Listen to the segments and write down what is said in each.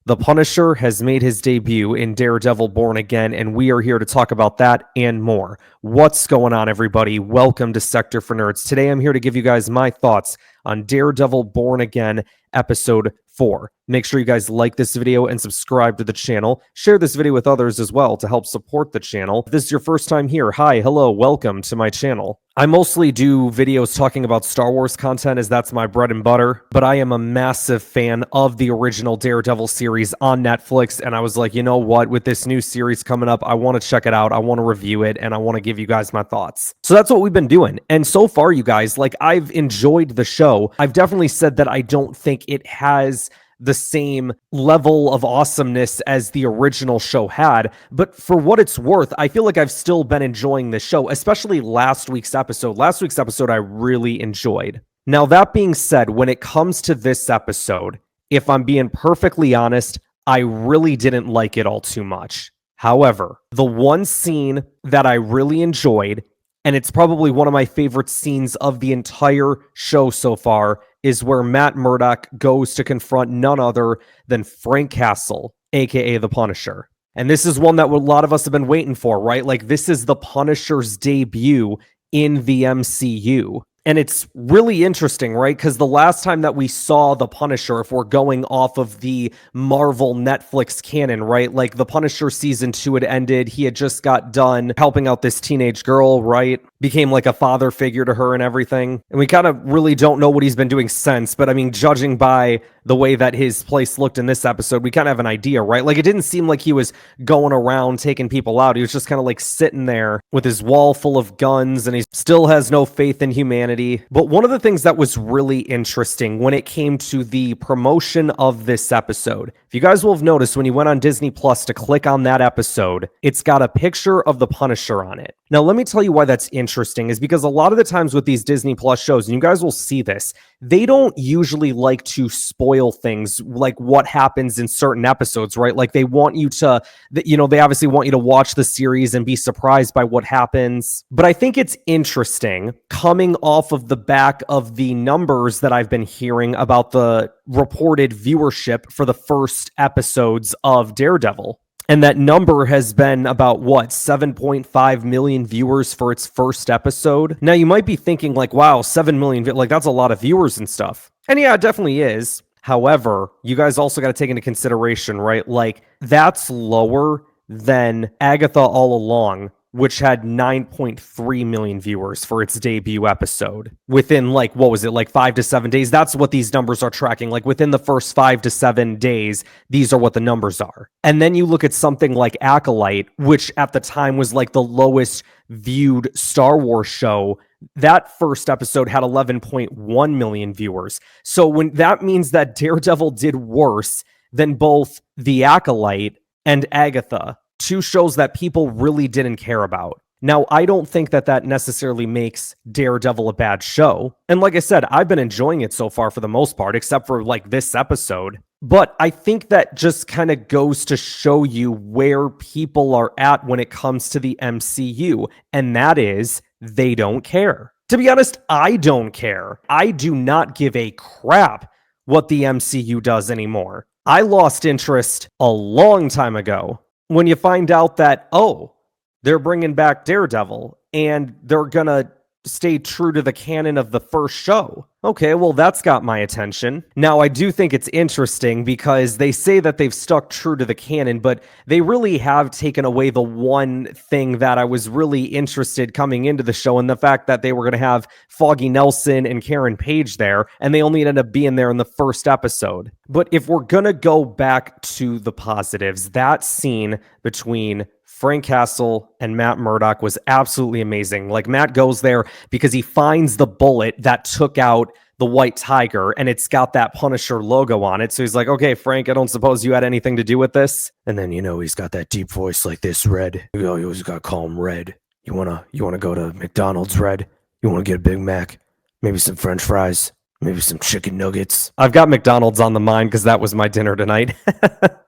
The Punisher has made his debut in Daredevil Born Again, and we are here to talk about that and more. What's going on, everybody? Welcome to Sector for Nerds. Today, I'm here to give you guys my thoughts on Daredevil Born Again, Episode 4. Make sure you guys like this video and subscribe to the channel. Share this video with others as well to help support the channel. If this is your first time here, hi, hello, welcome to my channel. I mostly do videos talking about Star Wars content as that's my bread and butter, but I am a massive fan of the original Daredevil series on Netflix, and I was like, you know what, with this new series coming up, I want to check it out, I want to review it, and I want to give you guys my thoughts. So that's what we've been doing, and so far, you guys, like, I've enjoyed the show. I've definitely said that I don't think it has the same level of awesomeness as the original show had, but for what it's worth, I feel like I've still been enjoying the show, especially last week's episode. Last week's episode I really enjoyed. Now, that being said, when it comes to this episode, if I'm being perfectly honest, I really didn't like it all too much. However, the one scene that I really enjoyed, and it's probably one of my favorite scenes of the entire show so far, is where Matt Murdock goes to confront none other than Frank Castle, aka the Punisher. And this is one that a lot of us have been waiting for, right? Like, this is the Punisher's debut in the MCU. And it's really interesting, right? Because the last time that we saw the Punisher, if we're going off of the Marvel Netflix canon, right? Like, the Punisher season 2 had ended. He had just got done helping out this teenage girl, right? Became like a father figure to her and everything. And we kind of really don't know what he's been doing since. But I mean, judging by the way that his place looked in this episode, we kind of have an idea, right? Like, it didn't seem like he was going around taking people out. He was just kind of like sitting there with his wall full of guns, and he still has no faith in humanity. But one of the things that was really interesting when it came to the promotion of this episode, if you guys will have noticed when you went on Disney Plus to click on that episode, it's got a picture of the Punisher on it. Now, let me tell you why that's interesting, is because a lot of the times with these Disney Plus shows, and you guys will see this, they don't usually like to spoil things like what happens in certain episodes, right? Like, they want you to, they obviously want you to watch the series and be surprised by what happens. But I think it's interesting coming off of the back of the numbers that I've been hearing about the reported viewership for the first episodes of Daredevil. And that number has been about, 7.5 million viewers for its first episode? Now, you might be thinking, like, wow, 7 million, like, that's a lot of viewers and stuff. And yeah, it definitely is. However, you guys also got to take into consideration, right? Like, that's lower than Agatha All Along, which had 9.3 million viewers for its debut episode within, like, 5 to 7 days. That's what these numbers are tracking. Like, within the first 5 to 7 days, these are what the numbers are. And then you look at something like Acolyte, which at the time was like the lowest viewed Star Wars show. That first episode had 11.1 million viewers. So when that means that Daredevil did worse than both The Acolyte and Agatha, two shows that people really didn't care about. Now, I don't think that that necessarily makes Daredevil a bad show. And like I said, I've been enjoying it so far for the most part, except for like this episode. But I think that just kind of goes to show you where people are at when it comes to the MCU. And that is, they don't care. To be honest, I don't care. I do not give a crap what the MCU does anymore. I lost interest a long time ago when you find out that, oh, they're bringing back Daredevil and they're gonna stay true to the canon of the first show. Okay, well, that's got my attention. Now, I do think it's interesting because they say that they've stuck true to the canon, but they really have taken away the one thing that I was really interested coming into the show, and the fact that they were going to have Foggy Nelson and Karen Page there, and they only ended up being there in the first episode. But if we're going to go back to the positives, that scene between Frank Castle and Matt Murdock was absolutely amazing. Like, Matt goes there because he finds the bullet that took out the White Tiger, and it's got that Punisher logo on it. So he's like, okay, Frank, I don't suppose you had anything to do with this? And then, he's got that deep voice like this, Red. You always got to call him Red. You wanna go to McDonald's, Red? You want to get a Big Mac? Maybe some French fries? Maybe some chicken nuggets? I've got McDonald's on the mind because that was my dinner tonight,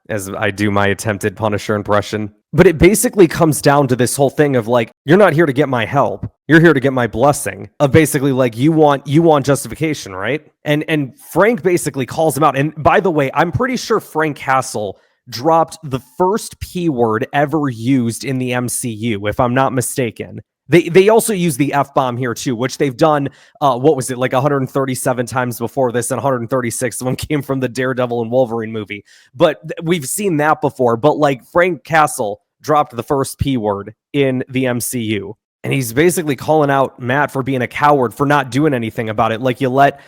as I do my attempted Punisher impression. But it basically comes down to this whole thing of like, you're not here to get my help. You're here to get my blessing of basically like you want justification, right? And Frank basically calls him out. And by the way, I'm pretty sure Frank Castle dropped the first P word ever used in the MCU, if I'm not mistaken. They also use the F-bomb here too, which they've done, what was it, like 137 times before this, and 136 of them came from the Daredevil and Wolverine movie. But we've seen that before. But like Frank Castle dropped the first P word in the MCU. And he's basically calling out Matt for being a coward, for not doing anything about it. Like you let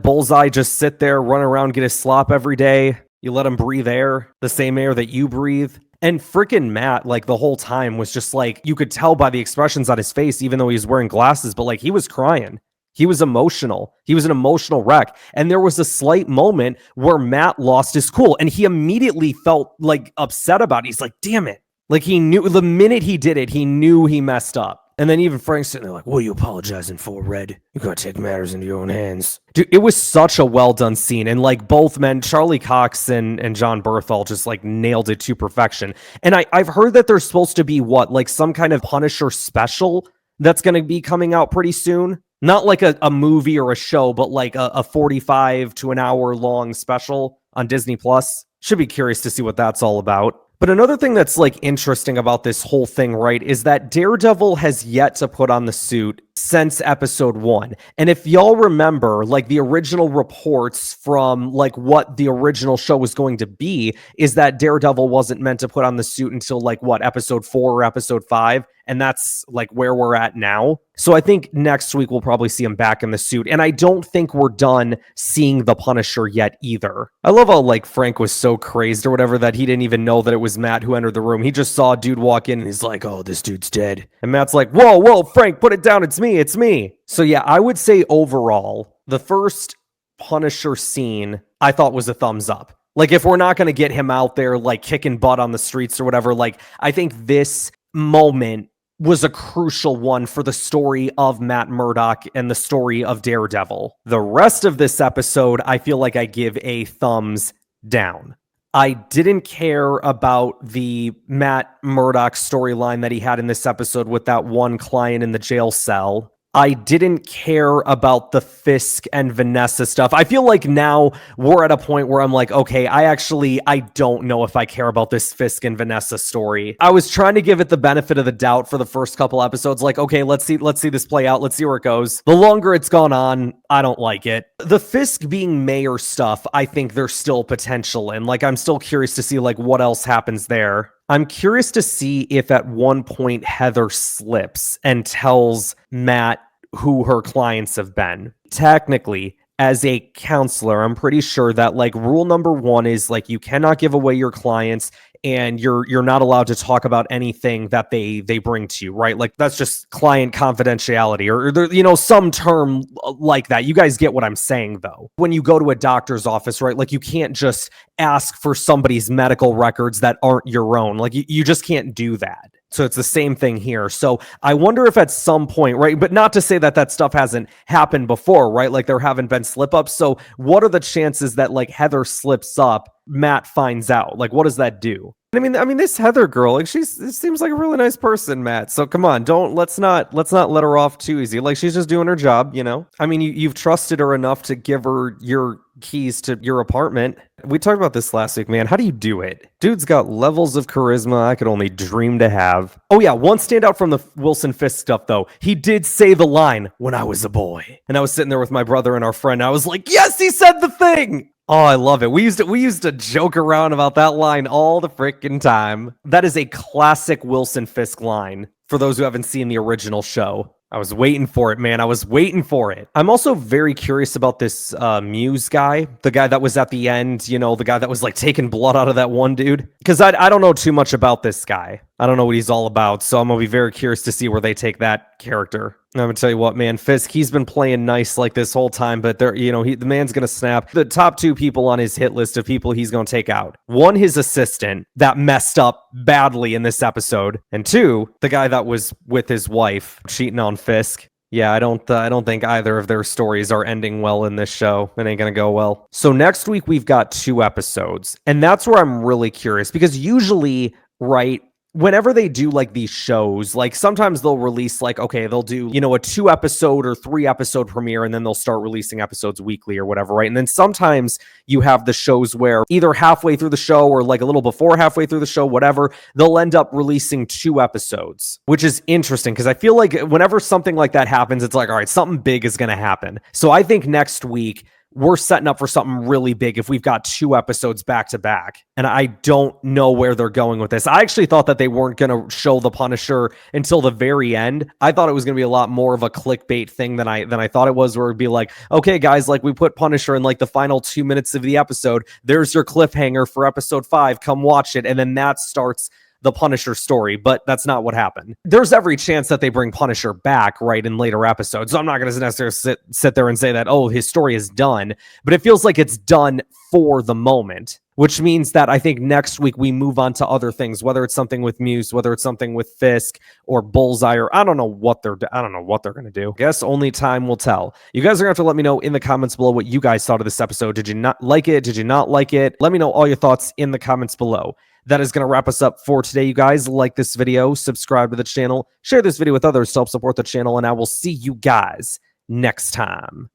Bullseye just sit there, run around, get his slop every day. You let him breathe air, the same air that you breathe. And freaking Matt, like the whole time was just like, you could tell by the expressions on his face, even though he was wearing glasses, but like he was crying. He was emotional. He was an emotional wreck. And there was a slight moment where Matt lost his cool and he immediately felt like upset about it. He's like, damn it. Like he knew the minute he did it, he knew he messed up. And then even Frank's sitting there like, what are you apologizing for, Red? You gotta take matters into your own hands. Dude, it was such a well-done scene. And like both men, Charlie Cox and John Berthel just like nailed it to perfection. And I've heard that there's supposed to be like some kind of Punisher special that's going to be coming out pretty soon. Not like a movie or a show, but like a 45 to an hour long special on Disney Plus. Should be curious to see what that's all about. But another thing that's like interesting about this whole thing, right, is that Daredevil has yet to put on the suit since episode 1. And if y'all remember, like the original reports from like what the original show was going to be is that Daredevil wasn't meant to put on the suit until like what, episode 4 or episode 5. And that's like where we're at now. So I think next week we'll probably see him back in the suit. And I don't think we're done seeing the Punisher yet either. I love how like Frank was so crazed or whatever that he didn't even know that it was Matt who entered the room. He just saw a dude walk in and he's like, oh, this dude's dead. And Matt's like, whoa, Frank, put it down. It's me. So yeah, I would say overall, the first Punisher scene I thought was a thumbs up. Like if we're not going to get him out there like kicking butt on the streets or whatever, like I think this moment was a crucial one for the story of Matt Murdock and the story of Daredevil. The rest of this episode, I feel like I give a thumbs down. I didn't care about the Matt Murdock storyline that he had in this episode with that one client in the jail cell. I didn't care about the Fisk and Vanessa stuff. I feel like now we're at a point where I'm like, okay, I don't know if I care about this Fisk and Vanessa story. I was trying to give it the benefit of the doubt for the first couple episodes. Like, okay, let's see this play out. Let's see where it goes. The longer it's gone on, I don't like it. The Fisk being mayor stuff, I think there's still potential in. Like, I'm still curious to see like what else happens there. I'm curious to see if at one point Heather slips and tells Matt who her clients have been. Technically, as a counselor, I'm pretty sure that like rule number 1 is like you cannot give away your clients and you're not allowed to talk about anything that they bring to you, right? Like that's just client confidentiality or some term like that. You guys get what I'm saying though. When you go to a doctor's office, right? Like you can't just ask for somebody's medical records that aren't your own. Like you just can't do that. So it's the same thing here. So I wonder if at some point, right, but not to say that stuff hasn't happened before, right? Like there haven't been slip ups. So what are the chances that like Heather slips up, Matt finds out? Like what does that do? I mean, this Heather girl, like she seems like a really nice person, Matt. So come on, let's not let her off too easy. Like she's just doing her job, you know? I mean, you've trusted her enough to give her your keys to your apartment. We talked about this last week, man. How do you do it? Dude's got levels of charisma I could only dream to have. Oh yeah, one standout from the Wilson Fisk stuff though. He did say the line, "When I was a boy." And I was sitting there with my brother and our friend. And I was like, yes, he said the thing. Oh, I love it. We used to joke around about that line all the freaking time. That is a classic Wilson Fisk line for those who haven't seen the original show. I was waiting for it, man. I was waiting for it. I'm also very curious about this Muse guy, the guy that was at the end, the guy that was like taking blood out of that one dude. Because I don't know too much about this guy. I don't know what he's all about. So I'm going to be very curious to see where they take that character. I'm going to tell you what, man, Fisk, he's been playing nice like this whole time, but the man's going to snap. The top 2 people on his hit list of people he's going to take out. 1, his assistant that messed up badly in this episode. And 2, the guy that was with his wife cheating on Fisk. Yeah, I don't think either of their stories are ending well in this show. It ain't going to go well. So next week we've got 2 episodes. And that's where I'm really curious because usually, right, whenever they do like these shows, like sometimes they'll release like, okay, they'll do, you know, a 2-episode or 3-episode premiere, and then they'll start releasing episodes weekly or whatever, right? And then sometimes you have the shows where either halfway through the show or like a little before halfway through the show, whatever, they'll end up releasing 2 episodes, which is interesting because I feel like whenever something like that happens, it's like, all right, something big is going to happen. So I think next week we're setting up for something really big if we've got 2 episodes back to back. And I don't know where they're going with this. I actually thought that they weren't going to show the Punisher until the very end. I thought it was going to be a lot more of a clickbait thing than I thought it was, where it'd be like, okay, guys, like we put Punisher in like the final 2 minutes of the episode. There's your cliffhanger for episode 5. Come watch it. And then that starts the Punisher story, but that's not what happened. There's every chance that they bring Punisher back, right, in later episodes. So I'm not going to necessarily sit there and say that, oh, his story is done, but it feels like it's done for the moment, which means that I think next week we move on to other things, whether it's something with Muse, whether it's something with Fisk or Bullseye, or I don't know what they're going to do. I guess only time will tell. You guys are going to have to let me know in the comments below what you guys thought of this episode. Did you not like it? Did you not like it? Let me know all your thoughts in the comments below. That is going to wrap us up for today, you guys. Like this video, subscribe to the channel, share this video with others to help support the channel, and I will see you guys next time.